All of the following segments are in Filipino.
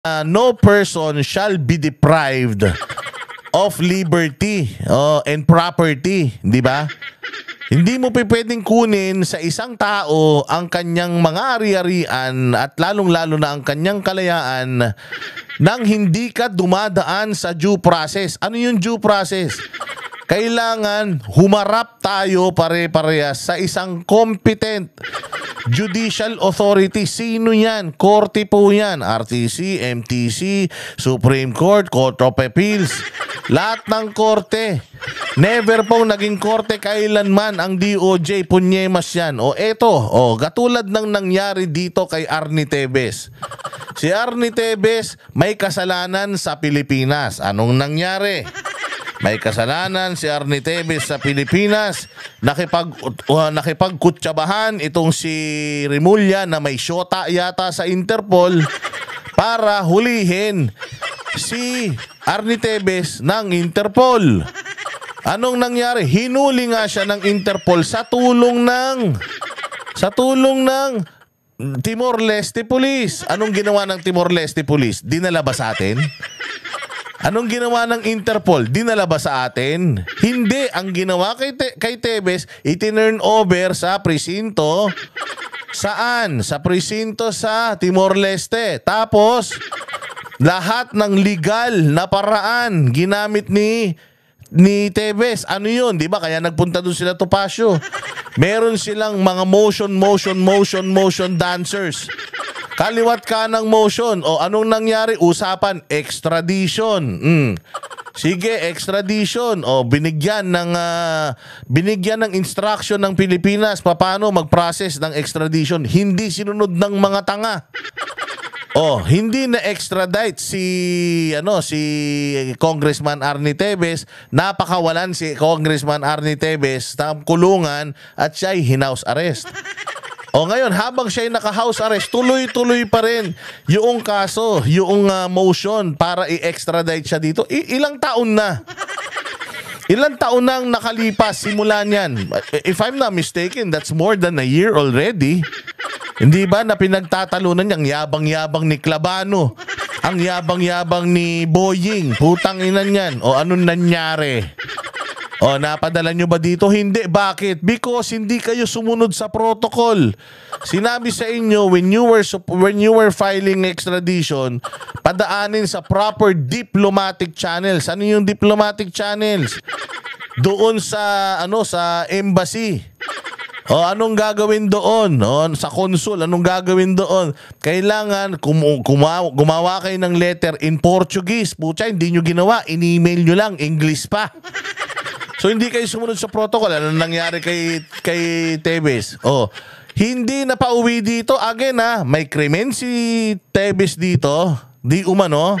no person shall be deprived of liberty and property, di ba? Hindi mo pwedeng kunin sa isang tao ang kanyang mga ari-arian at lalong-lalo na ang kanyang kalayaan nang hindi ka dumadaan sa due process. Ano yung due process? Kailangan humarap tayo pare-parehas sa isang competent judicial authority. Sino yan? Korte po yan. RTC, MTC, Supreme Court, Court of Appeals. Lahat ng korte. Never pong naging korte kailanman ang DOJ. Punyemas yan. O eto, katulad ng nangyari dito kay Arnie Tevez. Si Arnie Tevez may kasalanan sa Pilipinas. Anong nangyari? May kasalanan si Arnie Tevez sa Pilipinas. Nakipagkutsabahan itong si Remulla na may syota yata sa Interpol para hulihin si Arnie Tevez ng Interpol. Anong nangyari? Hinuli nga siya ng Interpol sa tulong ng Timor-Leste Police. Anong ginawa ng Timor-Leste Police? Dinala ba sa atin? Anong ginawa ng Interpol? Dinala ba sa atin? Hindi. Ang ginawa kay Tevez, itinurn over sa presinto. Saan? Sa presinto sa Timor-Leste. Tapos, lahat ng legal na paraan ginamit ni Tevez. Ano yun? Di ba? Kaya nagpunta doon sila Topacio. Meron silang mga motion dancers. Kaliwat ka ng motion. O anong nangyari? Usapan, extradition. Sige, extradition. O binigyan ng instruction ng Pilipinas paano mag-process ng extradition. Hindi sinunod ng mga tanga. Hindi na extradite si Congressman Arnie Tevez. Napakawalan si Congressman Arnie Tevez sa kulungan at siya ay hinaus arrest. Ngayon, habang siya ay naka-house arrest, tuloy-tuloy pa rin yung kaso, yung motion para i-extradite siya dito. Ilang taon na? Ilang taon nang nakalipas simula niyan? If I'm not mistaken, that's more than a year already. Hindi ba na pinagtatalunan niyang yabang-yabang ni Clavano, ang yabang-yabang ni Boying, putang ina niyan. Anong nangyari? Napadala nyo ba dito? Hindi. Bakit? Because hindi kayo sumunod sa protocol. Sinabi sa inyo, when you were filing extradition, padaanin sa proper diplomatic channels. Ano yung diplomatic channels? Doon sa embassy. Anong gagawin doon? Sa consul, anong gagawin doon? Kailangan gumawa kayo ng letter in Portuguese. Pucha, hindi nyo ginawa. In-email nyo lang. English pa. So hindi kayo sumunod sa protocol. Ano nangyari kay Tevez? Hindi na pauwi dito. Again may krimen si Tevez dito. Di umano.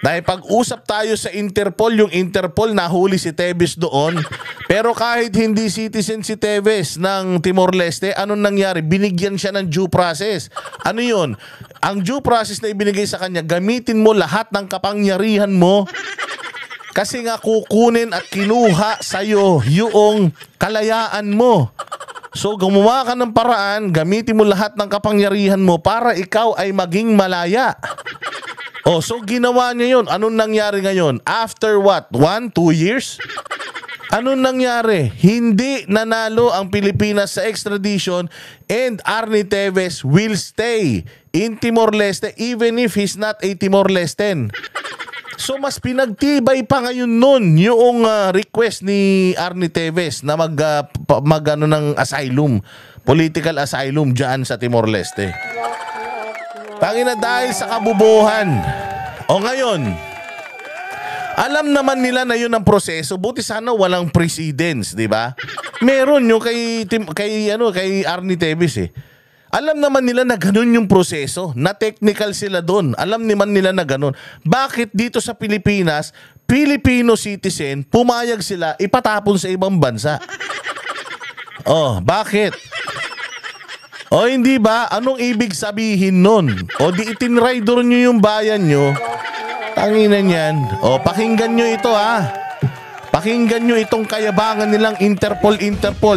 Dahil pag-usap tayo sa Interpol, yung Interpol nahuli si Tevez doon. Pero kahit hindi citizen si Tevez ng Timor-Leste, anong nangyari? Binigyan siya ng due process. Ano yun? Ang due process na ibinigay sa kanya, gamitin mo lahat ng kapangyarihan mo. Kasi nga kukunin at kinuha sa'yo yung kalayaan mo. So gumawa ka ng paraan, gamitin mo lahat ng kapangyarihan mo para ikaw ay maging malaya. So ginawa niya yun. Anong nangyari ngayon? After what? 1-2 years? Anong nangyari? Hindi nanalo ang Pilipinas sa extradition and Arnie Tevez will stay in Timor-Leste even if he's not a Timor-Lesten. So mas pinagtibay pa ngayon nun yung request ni Arnie Tevez na ng asylum, political asylum dyan sa Timor-Leste. Tangina dahil sa kabubuhan. Ngayon, alam naman nila na yun ang proseso. Buti sana walang precedence, di ba? Meron yung kay Arnie Tevez Alam naman nila na ganun yung proseso, na technical sila doon. Alam naman nila na ganun. Bakit dito sa Pilipinas, Filipino citizen, pumayag sila ipatapon sa ibang bansa? Bakit? Hindi ba? Anong ibig sabihin nun? Di itinraidor nyo yung bayan nyo. Tanginan yan. Pakinggan nyo ito Pakinggan nyo itong kayabangan nilang Interpol.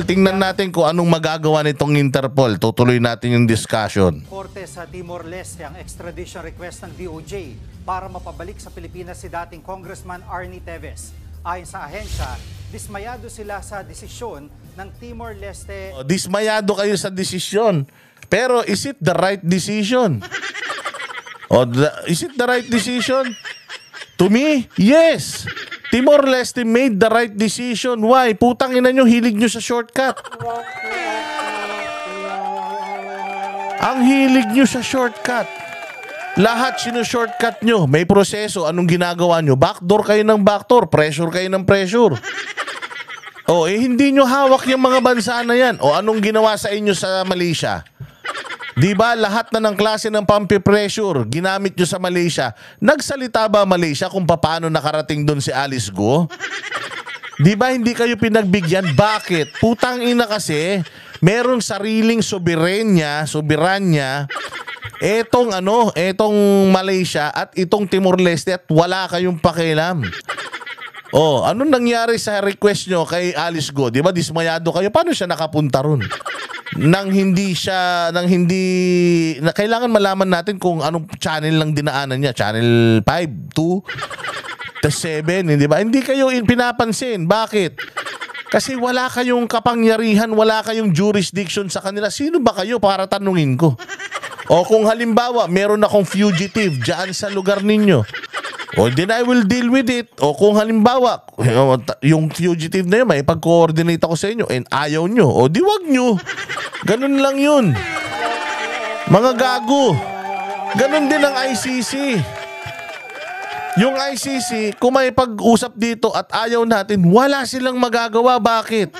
Tingnan natin kung anong magagawa nitong Interpol. Tutuloy natin yung discussion. Korte sa Timor-Leste ang extradition request ng DOJ para mapabalik sa Pilipinas si dating Congressman Arnie Teves. Ayon sa ahensya, dismayado sila sa desisyon ng Timor-Leste. Dismayado kayo sa desisyon. Pero is it the right decision? Is it the right decision? To me, yes. Timor-Leste made the right decision. Why? Putang ina nyo, hilig nyo sa shortcut. Ang hilig nyo sa shortcut. Lahat sino-shortcut nyo. May proseso. Anong ginagawa nyo? Backdoor kayo ng backdoor. Pressure kayo ng pressure. Hindi nyo hawak yung mga bansa na yan. Anong ginawa sa inyo sa Malaysia? Di ba lahat na ng klase ng pampi-pressure ginamit nyo sa Malaysia? Nagsalita ba Malaysia kung paano nakarating doon si Alice Go? Di ba hindi kayo pinagbigyan? Bakit? Putang ina kasi, merong sariling soberanya etong Malaysia at itong Timor-Leste at wala kayong pakialam. Anong nangyari sa request nyo kay Alice Go? Di ba dismayado kayo? Paano siya nakapunta ron? Kailangan malaman natin kung anong channel lang dinaanan niya. Channel 5, 2, 7, di ba? Hindi kayo pinapansin. Bakit? Kasi wala kayong kapangyarihan, wala kayong jurisdiction sa kanila. Sino ba kayo para tanungin ko? Kung halimbawa, meron akong fugitive dyan sa lugar ninyo. Then I will deal with it. Kung halimbawa, yung fugitive na yun, may pag-coordinate ako sa inyo and ayaw nyo, di wag nyo. Ganun lang yun. Mga gago. Ganun din ang ICC. Yung ICC, kung may pag-usap dito at ayaw natin, wala silang magagawa. Bakit?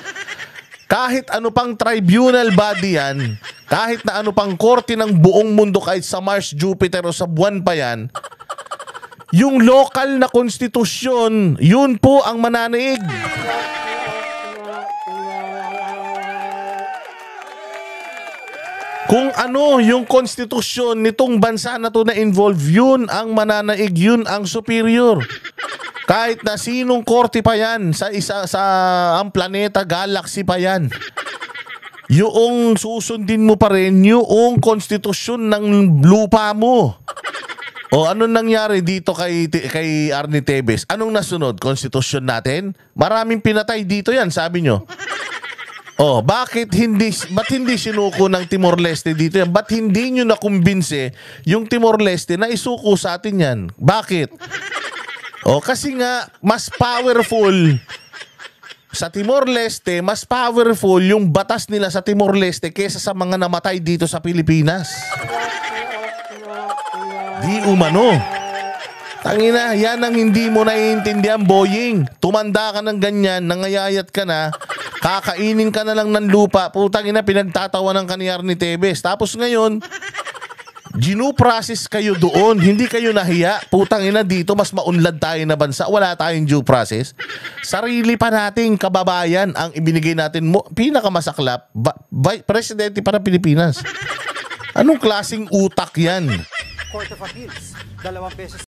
Kahit ano pang tribunal body yan, kahit na ano pang korte ng buong mundo, kahit sa Mars, Jupiter o sa buwan pa yan, yung local na konstitusyon, yun po ang mananaig. Kung ano yung konstitusyon nitong bansa na to na involve, yun ang mananaig, yun ang superior. Kahit na sinong korte pa yan, sa ang planeta, galaxy pa yan. Yung susundin mo pa rin, yung konstitusyon ng lupa mo. Anong nangyari dito kay Arnie Teves? Anong nasunod? Konstitusyon natin? Maraming pinatay dito yan, sabi nyo. Ba't hindi sinuko ng Timor-Leste dito yan? Ba't hindi nyo nakumbinse yung Timor-Leste na isuko sa atin yan? Bakit? Kasi nga, mas powerful sa Timor-Leste, mas powerful yung batas nila sa Timor-Leste kesa sa mga namatay dito sa Pilipinas. Di umano. Tangina, yan ang hindi mo naiintindihan, boying. Tumanda ka ng ganyan, nangayayat ka na, kakainin ka na lang ng lupa. Putang ina, pinagtatawanan ka ni Arnie Teves. Tapos ngayon, process kayo doon. Hindi kayo nahiya. Putang ina, dito mas maunlad tayo na bansa. Wala tayong due process. Sarili pa nating kababayan ang ibinigay natin mo. Pinakamasaklap, presidente para Pilipinas. Anong klaseng utak yan? Court of Appeals, 2 beses